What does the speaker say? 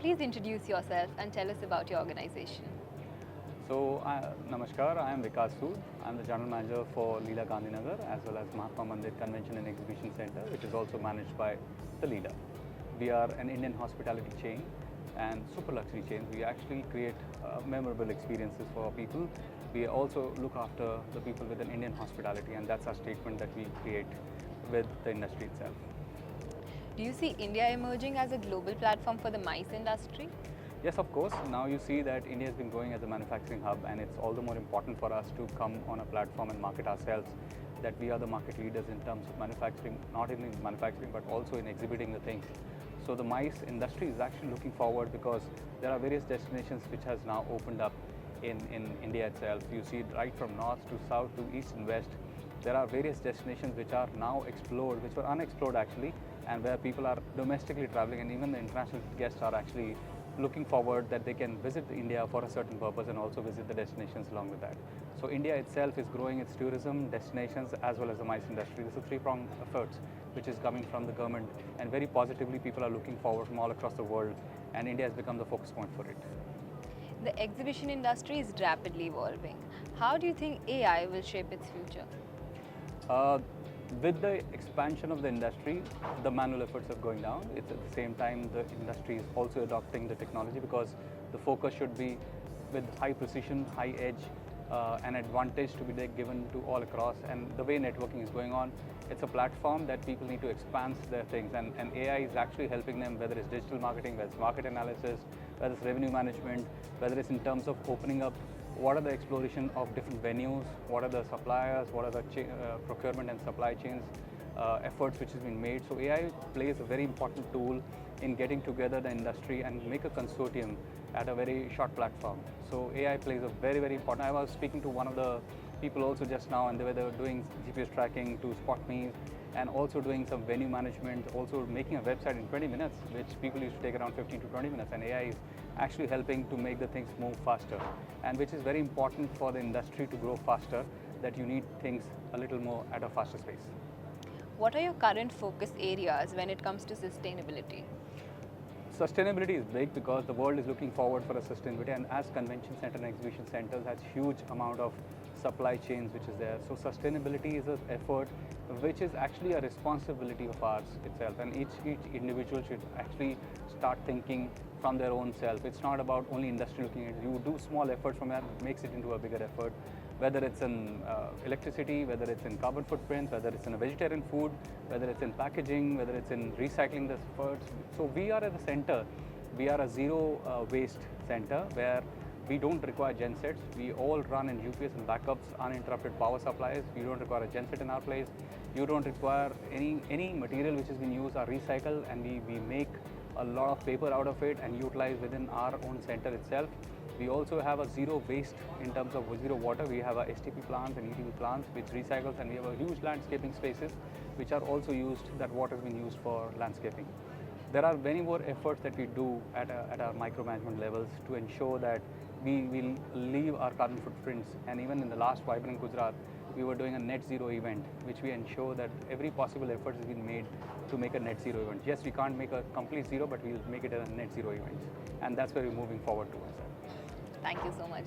Please introduce yourself and tell us about your organization. So, Namaskar, I am Vikas Sood. I am the General Manager for Leela Gandhinagar as well as Mahatma Mandir Convention and Exhibition Center, which is also managed by the Leela. We are an Indian hospitality chain and super luxury chain. We actually create memorable experiences for our people. We also look after the people with an Indian hospitality, and that's our statement that we create with the industry itself. Do you see India emerging as a global platform for the MICE industry? Yes, of course. Now you see that India has been growing as a manufacturing hub, and it's all the more important for us to come on a platform and market ourselves, that we are the market leaders in terms of manufacturing, not only in manufacturing but also in exhibiting the things. So the MICE industry is actually looking forward because there are various destinations which has now opened up in India itself. You see right from north to south to east and west. There are various destinations which are now explored, which were unexplored actually, and where people are domestically traveling, and even the international guests are actually looking forward that they can visit India for a certain purpose and also visit the destinations along with that. So India itself is growing its tourism destinations as well as the MICE industry. This is a three-pronged effort which is coming from the government, and very positively people are looking forward from all across the world, and India has become the focus point for it. The exhibition industry is rapidly evolving. How do you think AI will shape its future? With the expansion of the industry, the manual efforts are going down. It's at the same time the industry is also adopting the technology, because the focus should be with high precision, high edge, an advantage to be given to all across. And the way networking is going on, it's a platform that people need to expand their things, and AI is actually helping them, whether it's digital marketing, whether it's market analysis, whether it's revenue management, whether it's in terms of opening up what are the exploration of different venues, what are the suppliers, what are the procurement and supply chains efforts which has been made. So AI plays a very important tool in getting together the industry and make a consortium at a very short platform. So AI plays a very, very important. I was speaking to one of the people also just now, and they were doing GPS tracking to spot me, and also doing some venue management, also making a website in 20 minutes, which people used to take around 15 to 20 minutes, and AI is actually helping to make the things move faster, and which is very important for the industry to grow faster, that you need things a little more at a faster pace. What are your current focus areas when it comes to sustainability? Sustainability is big because the world is looking forward for a sustainability, and as convention center and exhibition centers has huge amount of supply chains which is there. So sustainability is an effort which is actually a responsibility of ours itself, and each individual should actually start thinking from their own self. It's not about only industry looking at it. You do small efforts from that, makes it into a bigger effort, whether it's in electricity, whether it's in carbon footprint, whether it's in a vegetarian food, whether it's in packaging, whether it's in recycling the efforts. So we are at the center. We are a zero waste center where we don't require gensets. We all run in UPS and backups, uninterrupted power supplies. You don't require a genset in our place. You don't require any material which has been used or recycled, and we make a lot of paper out of it and utilize within our own center itself. We also have a zero waste in terms of zero water. We have a STP plants and ETP plants which recycles, and we have a huge landscaping spaces which are also used, that water has been used for landscaping. There are many more efforts that we do at our micromanagement levels to ensure that we will leave our carbon footprints. And even in the last Vibrant Gujarat, we were doing a net zero event, which we ensure that every possible effort has been made to make a net zero event. Yes, we can't make a complete zero, but we'll make it a net zero event. And that's where we're moving forward towards that. Thank you so much.